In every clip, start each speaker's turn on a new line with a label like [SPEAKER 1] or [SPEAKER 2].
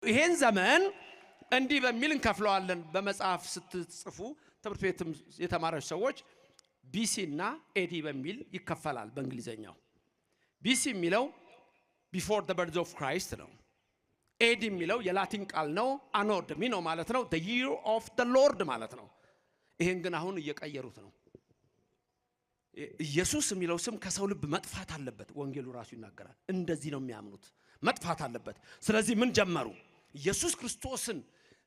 [SPEAKER 1] ይሄን ዘመን እንዲህ በሚል እንከፍለዋለን። በመጽሐፍ ስትጽፉ ትምህርት ቤትም የተማራችሁ ሰዎች BC እና AD በሚል ይከፈላል በእንግሊዘኛው። BC የሚለው before the birth of Christ ነው። AD የሚለው የላቲን ቃል ነው። አኖ ዶሚኖ ማለት ነው the year of the Lord ማለት ነው። ይሄን ግን አሁን እየቀየሩት ነው። ኢየሱስ የሚለው ስም ከሰው ልብ መጥፋት አለበት። ወንጌሉ ራሱ ይናገራል። እንደዚህ ነው የሚያምኑት፣ መጥፋት አለበት። ስለዚህ ምን ጀመሩ? ኢየሱስ ክርስቶስን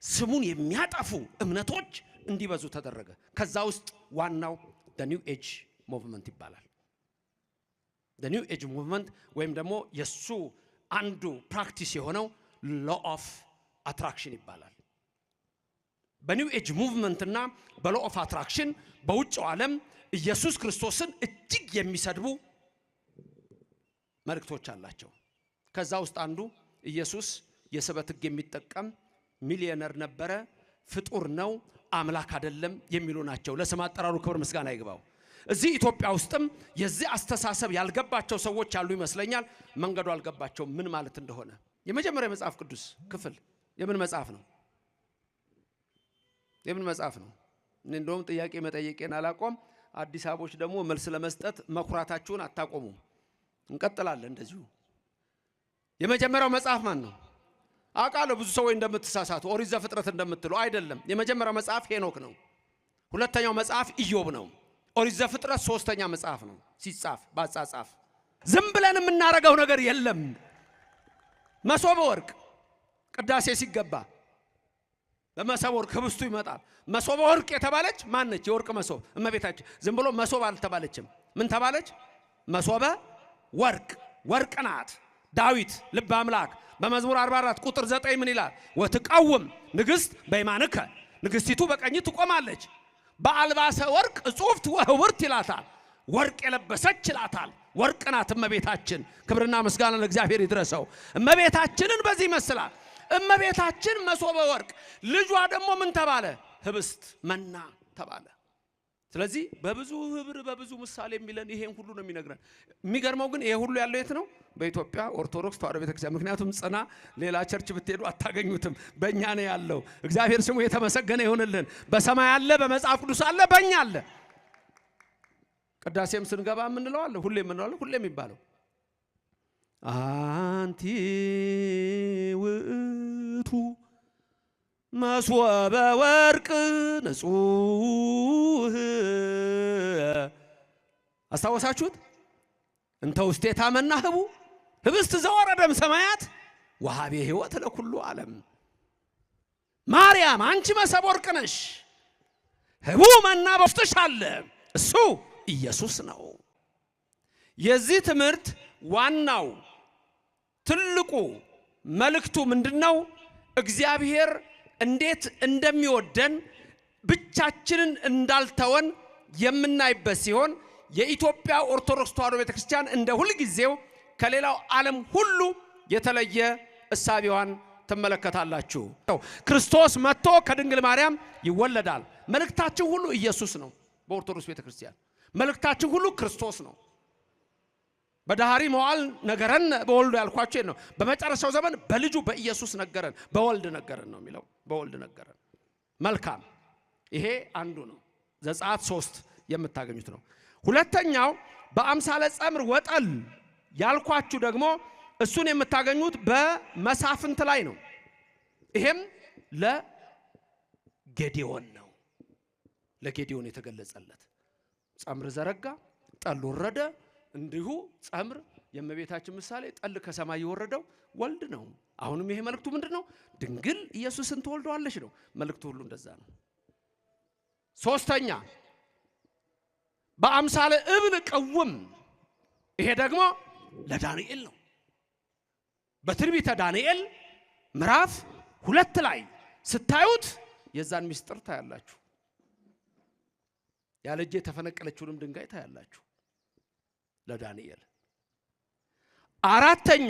[SPEAKER 1] ስሙን የሚያጠፉ እምነቶች እንዲበዙ ተደረገ። ከዛ ውስጥ ዋናው the new age movement ይባላል። the new age movement ወይም ደግሞ የሱ አንዱ ፕራክቲስ የሆነው law of attraction ይባላል። በኒው ኤጅ ሙቭመንት እና በlaw of attraction በውጭው ዓለም ኢየሱስ ክርስቶስን እጅግ የሚሰድቡ መልእክቶች አላቸው። ከዛ ውስጥ አንዱ ኢየሱስ የስበት ሕግ የሚጠቀም ሚሊዮነር ነበረ፣ ፍጡር ነው፣ አምላክ አይደለም የሚሉ ናቸው። ለስም አጠራሩ ክብር ምስጋና ይግባው። እዚህ ኢትዮጵያ ውስጥም የዚህ አስተሳሰብ ያልገባቸው ሰዎች አሉ ይመስለኛል። መንገዱ አልገባቸው ምን ማለት እንደሆነ። የመጀመሪያ መጽሐፍ ቅዱስ ክፍል የምን መጽሐፍ ነው? የምን መጽሐፍ ነው? እንደውም ጥያቄ መጠየቄን አላቆም። አዲስ አበቦች ደግሞ መልስ ለመስጠት መኩራታችሁን አታቆሙ። እንቀጥላለን እንደዚሁ። የመጀመሪያው መጽሐፍ ማን ነው? አቃለው ብዙ ሰዎች እንደምትሳሳቱ ኦሪት ዘፍጥረት እንደምትሉ አይደለም። የመጀመሪያው መጽሐፍ ሄኖክ ነው። ሁለተኛው መጽሐፍ ኢዮብ ነው። ኦሪት ዘፍጥረት ሶስተኛ መጽሐፍ ነው ሲጻፍ ባጻጻፍ። ዝም ብለን የምናረጋው ነገር የለም። መሶበ ወርቅ ቅዳሴ ሲገባ በመሶበ ወርቅ ህብስቱ ይመጣል። መሶበ ወርቅ የተባለች ማን ነች? የወርቅ መሶብ እመቤታችን። ዝም ብሎ መሶብ አልተባለችም። ምን ተባለች? መሶበ ወርቅ። ወርቅ ናት። ዳዊት ልበ አምላክ በመዝሙር 44 ቁጥር 9 ምን ይላል? ወትቃወም ንግሥት በየማንከ፣ ንግሥቲቱ በቀኝ ትቆማለች። በአልባሰ ወርቅ እጹፍት ወህውርት ይላታል። ወርቅ የለበሰች ይላታል። ወርቅ ናት እመቤታችን። ክብርና ምስጋና ለእግዚአብሔር ይድረሰው። እመቤታችንን በዚህ ይመስላል። እመቤታችን መሶበ ወርቅ፣ ልጇ ደግሞ ምን ተባለ? ህብስት መና ተባለ። ስለዚህ በብዙ ህብር በብዙ ምሳሌ የሚለን ይሄን ሁሉ ነው የሚነግረን። የሚገርመው ግን ይሄ ሁሉ ያለው የት ነው? በኢትዮጵያ ኦርቶዶክስ ተዋሕዶ ቤተክርስቲያን። ምክንያቱም ጽና ሌላ ቸርች ብትሄዱ አታገኙትም፣ በእኛ ነው ያለው። እግዚአብሔር ስሙ የተመሰገነ ይሁንልን። በሰማይ አለ፣ በመጽሐፍ ቅዱስ አለ፣ በእኛ አለ። ቅዳሴም ስንገባ የምንለው አለ፣ ሁሌ የምንለው አለ፣ ሁሌ የሚባለው አንቲ ውእቱ መሶበ ወርቅ ንጹህ። አስታወሳችሁት? እንተ ውስቴታ መናህቡ ህብስት ዘወረደም ሰማያት ወሃቤ ሕይወት ለኩሉ ዓለም። ማርያም አንቺ መሶበ ወርቅ ነሽ፣ ህቡ መና በውስጥሽ አለ፣ እሱ ኢየሱስ ነው። የዚህ ትምህርት ዋናው ትልቁ መልእክቱ ምንድነው? እግዚአብሔር እንዴት እንደሚወደን ብቻችንን እንዳልተወን የምናይበት ሲሆን የኢትዮጵያ ኦርቶዶክስ ተዋሕዶ ቤተክርስቲያን እንደ ሁሉ ጊዜው ከሌላው ዓለም ሁሉ የተለየ እሳቤዋን ተመለከታላችሁ። ክርስቶስ መጥቶ ከድንግል ማርያም ይወለዳል። መልእክታችን ሁሉ ኢየሱስ ነው። በኦርቶዶክስ ቤተክርስቲያን መልእክታችን ሁሉ ክርስቶስ ነው። በዳህሪ መዋል ነገረን በወልዱ ያልኳችሁ ነው። በመጨረሻው ዘመን በልጁ በኢየሱስ ነገረን፣ በወልድ ነገረን ነው የሚለው። በወልድ ነገረን። መልካም፣ ይሄ አንዱ ነው። ዘጸአት 3 የምታገኙት ነው። ሁለተኛው በአምሳለ ጸምር ወጠል ያልኳችሁ ደግሞ እሱን የምታገኙት በመሳፍንት ላይ ነው። ይሄም ለጌዲዮን ነው። ለጌዲዮን የተገለጸለት ጸምር ዘረጋ፣ ጠል ወረደ። እንዲሁ ጸምር የእመቤታችን ምሳሌ፣ ጠል ከሰማይ የወረደው ወልድ ነው። አሁንም ይሄ መልእክቱ ምንድነው? ድንግል ኢየሱስን ትወልደዋለች ነው። መልእክቱ ሁሉ እንደዛ ነው። ሶስተኛ በአምሳለ እብን ቀውም፣ ይሄ ደግሞ ለዳንኤል ነው። በትንቢተ ዳንኤል ምዕራፍ 2 ላይ ስታዩት የዛን ምስጢር ታያላችሁ። ያለ እጅ የተፈነቀለችውንም ድንጋይ ታያላችሁ ለዳንኤል። አራተኛ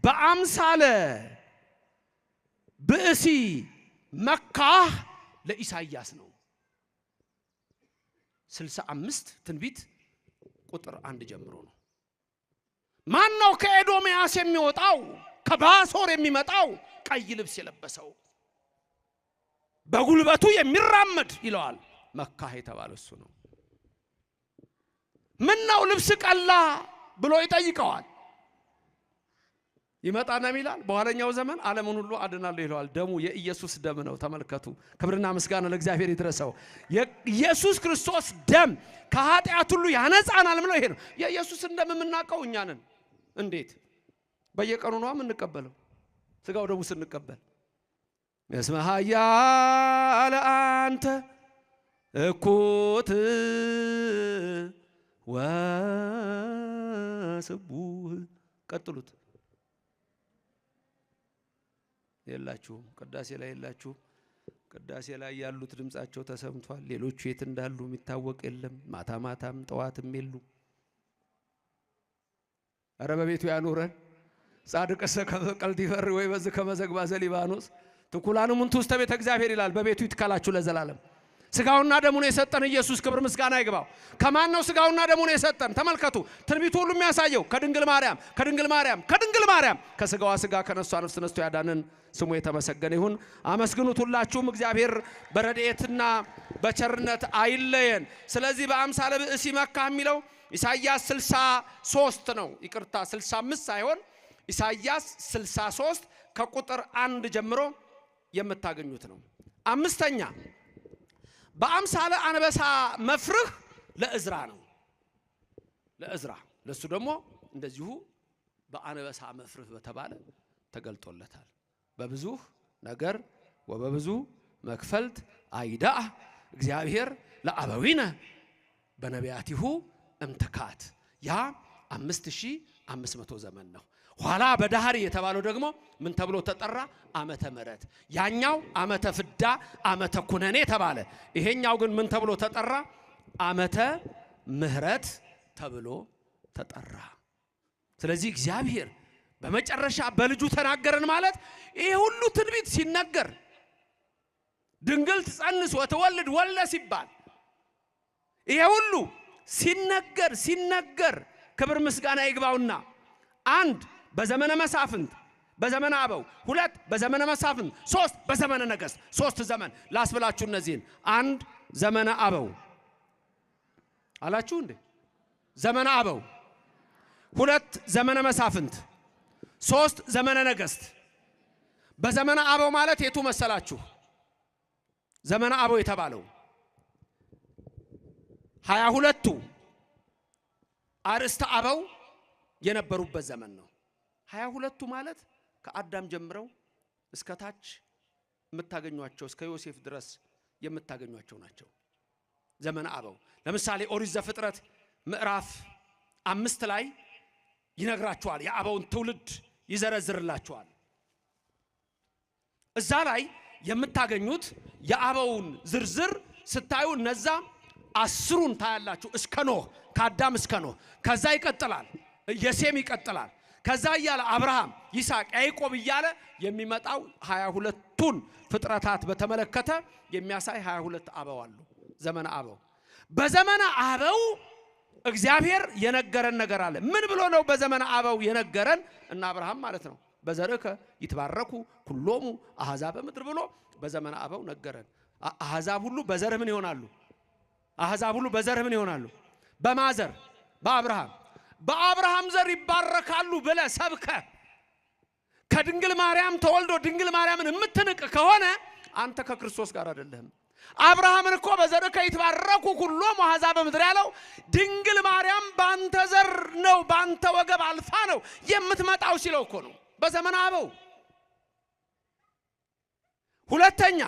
[SPEAKER 1] በአምሳለ ብእሲ መካህ ለኢሳይያስ ነው። 65 ትንቢት ቁጥር 1 ጀምሮ ነው። ማን ነው ከኤዶምያስ የሚወጣው? ከባሶር የሚመጣው ቀይ ልብስ የለበሰው በጉልበቱ የሚራመድ ይለዋል። መካህ የተባለው እሱ ነው። ምን ነው ልብስ ቀላ ብሎ ይጠይቀዋል። ይመጣና ይላል በኋለኛው ዘመን ዓለምን ሁሉ አድናለሁ ይለዋል። ደሙ የኢየሱስ ደም ነው። ተመልከቱ። ክብርና ምስጋና ለእግዚአብሔር ይድረሰው። የኢየሱስ ክርስቶስ ደም ከኃጢአት ሁሉ ያነጻናል ብሎ ይሄ ነው። የኢየሱስን ደም የምናውቀው እኛ ነን። እንዴት? በየቀኑ ነው የምንቀበለው። ስጋው ደሙ ስንቀበል እስመሃያ ለአንተ እኩት ወስቡህ። ቀጥሉት። የላችሁም ቅዳሴ ላይ የላችሁም። ቅዳሴ ላይ ያሉት ድምጻቸው ተሰምቷል። ሌሎቹ የት እንዳሉ የሚታወቅ የለም። ማታ ማታም ጠዋትም የሉ። አረ በቤቱ ያኖረን። ጻድቅ ሰቀልት ይፈር ወይ በዝ ከመዘግባ ዘሊባኖስ ትኩላንም እንቱ ውስተ ቤተ እግዚአብሔር ይላል። በቤቱ ይትከላችሁ ለዘላለም። ስጋውና ደሙን የሰጠን ኢየሱስ ክብር ምስጋና ይግባው። ከማን ነው ስጋውና ደሙን የሰጠን? ተመልከቱ። ትንቢቱ ሁሉ የሚያሳየው ከድንግል ማርያም ከስጋዋ ስጋ ከነሷ ነፍስ ነስቶ ያዳነን ስሙ የተመሰገነ ይሁን። አመስግኑት ሁላችሁም። እግዚአብሔር በረድኤትና በቸርነት አይለየን። ስለዚህ በአምሳለ ብእሲ መካህ የሚለው ኢሳይያስ 63 ነው። ይቅርታ 65 ሳይሆን ኢሳይያስ 63 ከቁጥር 1 ጀምሮ የምታገኙት ነው። አምስተኛ በአምሳለ አንበሳ መፍርህ ለእዝራ ነው። ለእዝራ ለሱ ደግሞ እንደዚሁ በአንበሳ መፍርህ በተባለ ተገልጦለታል። በብዙ ነገር ወበብዙ መክፈልት አይዳህ እግዚአብሔር ለአበዊነ በነቢያቲሁ እምተካት። ያ 5500 ዘመን ነው። ኋላ በዳህሪ የተባለው ደግሞ ምን ተብሎ ተጠራ? ዓመተ ምሕረት። ያኛው ዓመተ ፍዳ ዓመተ ኩነኔ ተባለ። ይሄኛው ግን ምን ተብሎ ተጠራ? ዓመተ ምሕረት ተብሎ ተጠራ። ስለዚህ እግዚአብሔር በመጨረሻ በልጁ ተናገረን ማለት ይሄ ሁሉ ትንቢት ሲነገር ድንግል ትጸንስ ወትወልድ ወልደ ሲባል ይሄ ሁሉ ሲነገር ክብር ምስጋና ይግባውና አንድ በዘመነ መሳፍንት በዘመነ አበው፣ ሁለት በዘመነ መሳፍንት፣ ሶስት በዘመነ ነገሥት። ሶስት ዘመን ላስብላችሁ እነዚህን። አንድ ዘመነ አበው አላችሁ እንዴ? ዘመነ አበው፣ ሁለት ዘመነ መሳፍንት፣ ሶስት ዘመነ ነገሥት። በዘመነ አበው ማለት የቱ መሰላችሁ? ዘመነ አበው የተባለው 22ቱ አርእስተ አበው የነበሩበት ዘመን ነው። 22ቱ ማለት ከአዳም ጀምረው እስከ ታች የምታገኟቸው እስከ ዮሴፍ ድረስ የምታገኟቸው ናቸው። ዘመነ አበው ለምሳሌ ኦሪት ዘፍጥረት ምዕራፍ 5 ላይ ይነግራቸዋል። የአበውን ትውልድ ይዘረዝርላቸዋል። እዛ ላይ የምታገኙት የአበውን ዝርዝር ስታዩ እነዛ 10ን ታያላችሁ። እስከ ኖህ፣ ከአዳም እስከ ኖህ። ከዛ ይቀጥላል፣ የሴም ይቀጥላል። ከዛ እያለ አብርሃም፣ ይስሐቅ፣ ያዕቆብ እያለ የሚመጣው 22ቱን ፍጥረታት በተመለከተ የሚያሳይ 22 አበው አሉ። ዘመነ አበው። በዘመነ አበው እግዚአብሔር የነገረን ነገር አለ። ምን ብሎ ነው በዘመነ አበው የነገረን? እና አብርሃም ማለት ነው በዘርከ ይትባረኩ ኩሎሙ አሕዛበ ምድር ብሎ በዘመነ አበው ነገረን። አሕዛብ ሁሉ በዘርህ ምን ይሆናሉ? አሕዛብ ሁሉ በዘርህ ምን ይሆናሉ? በማዘር በአብርሃም ዘር ይባረካሉ ብለ ሰብከ ከድንግል ማርያም ተወልዶ ድንግል ማርያምን የምትንቅ ከሆነ አንተ ከክርስቶስ ጋር አይደለህም። አብርሃምን እኮ በዘርከ ይትባረኩ ኩሎሙ አሕዛበ ምድር ያለው ድንግል ማርያም ባንተ ዘር ነው፣ ባንተ ወገብ አልፋ ነው የምትመጣው ሲለው እኮ ነው በዘመነ አበው። ሁለተኛ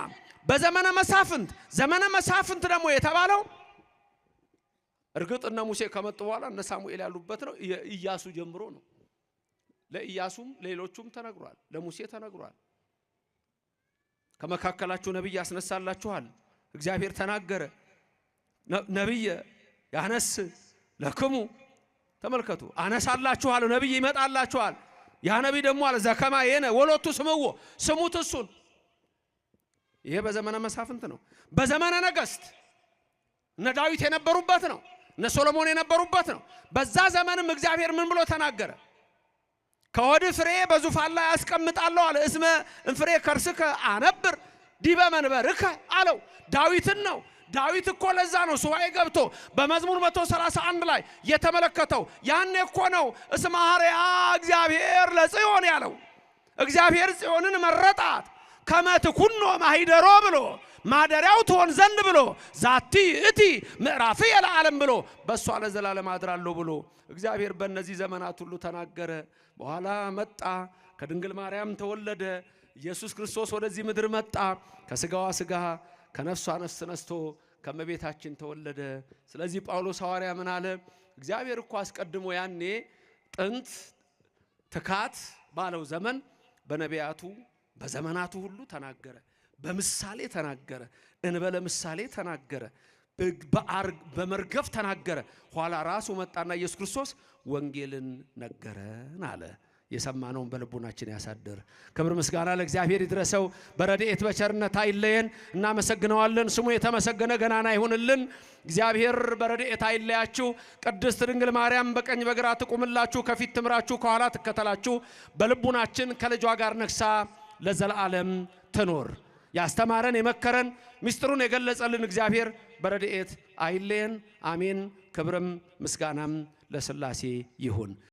[SPEAKER 1] በዘመነ መሳፍንት። ዘመነ መሳፍንት ደግሞ የተባለው እርግጥ እነ ሙሴ ከመጡ በኋላ እነ ሳሙኤል ያሉበት ነው። ኢያሱ ጀምሮ ነው። ለኢያሱም ሌሎቹም ተነግሯል፣ ለሙሴ ተነግሯል። ከመካከላችሁ ነብይ ያስነሳላችኋል እግዚአብሔር ተናገረ። ነብይ ያነስ ለክሙ ተመልከቱ፣ አነሳላችኋል፣ ነብይ ይመጣላችኋል። ያ ነብይ ደግሞ አለ ዘከማ የነ ወሎቱ ስምዎ ስሙት እሱን። ይሄ በዘመነ መሳፍንት ነው። በዘመነ ነገሥት እነ ዳዊት የነበሩበት ነው፣ እነ ሶሎሞን የነበሩበት ነው። በዛ ዘመንም እግዚአብሔር ምን ብሎ ተናገረ? ከወድ ፍሬ በዙፋን ላይ አስቀምጣለሁ አለ። እስመ እንፍሬ ከርስከ አነብር ዲበ መንበርከ አለው። ዳዊትን ነው። ዳዊት እኮ ለዛ ነው ሱባኤ ገብቶ በመዝሙር 131 ላይ የተመለከተው። ያኔ እኮ ነው እስመ ሐረያ እግዚአብሔር ለጽዮን ያለው። እግዚአብሔር ጽዮንን መረጣት ከመትኩኖ ማሂደሮ ብሎ ማደሪያው ትሆን ዘንድ ብሎ ዛቲ እቲ ምዕራፍ የለዓለም ብሎ በእሷ ለዘላለም አድራለሁ ብሎ እግዚአብሔር በእነዚህ ዘመናት ሁሉ ተናገረ። በኋላ መጣ፣ ከድንግል ማርያም ተወለደ። ኢየሱስ ክርስቶስ ወደዚህ ምድር መጣ። ከስጋዋ ስጋ ከነፍሷ ነፍስ ነስቶ ከመቤታችን ተወለደ። ስለዚህ ጳውሎስ ሐዋርያ ምን አለ? እግዚአብሔር እኮ አስቀድሞ ያኔ ጥንት ትካት ባለው ዘመን በነቢያቱ በዘመናቱ ሁሉ ተናገረ። በምሳሌ ተናገረ፣ እንበለ ምሳሌ ተናገረ፣ በመርገፍ ተናገረ። ኋላ ራሱ መጣና ኢየሱስ ክርስቶስ ወንጌልን ነገረን አለ። የሰማነውን በልቡናችን ያሳድር። ክብር ምስጋና ለእግዚአብሔር ይድረሰው። በረድኤት በቸርነት አይለየን። እናመሰግነዋለን። ስሙ የተመሰገነ ገናና ይሁንልን። እግዚአብሔር በረድኤት አይለያችሁ። ቅድስት ድንግል ማርያም በቀኝ በግራ ትቁምላችሁ፣ ከፊት ትምራችሁ፣ ከኋላ ትከተላችሁ። በልቡናችን ከልጇ ጋር ነግሳ ለዘላለም ትኖር። ያስተማረን የመከረን ምስጢሩን የገለጸልን እግዚአብሔር በረድኤት አይለየን። አሜን። ክብርም ምስጋናም ለሥላሴ ይሁን።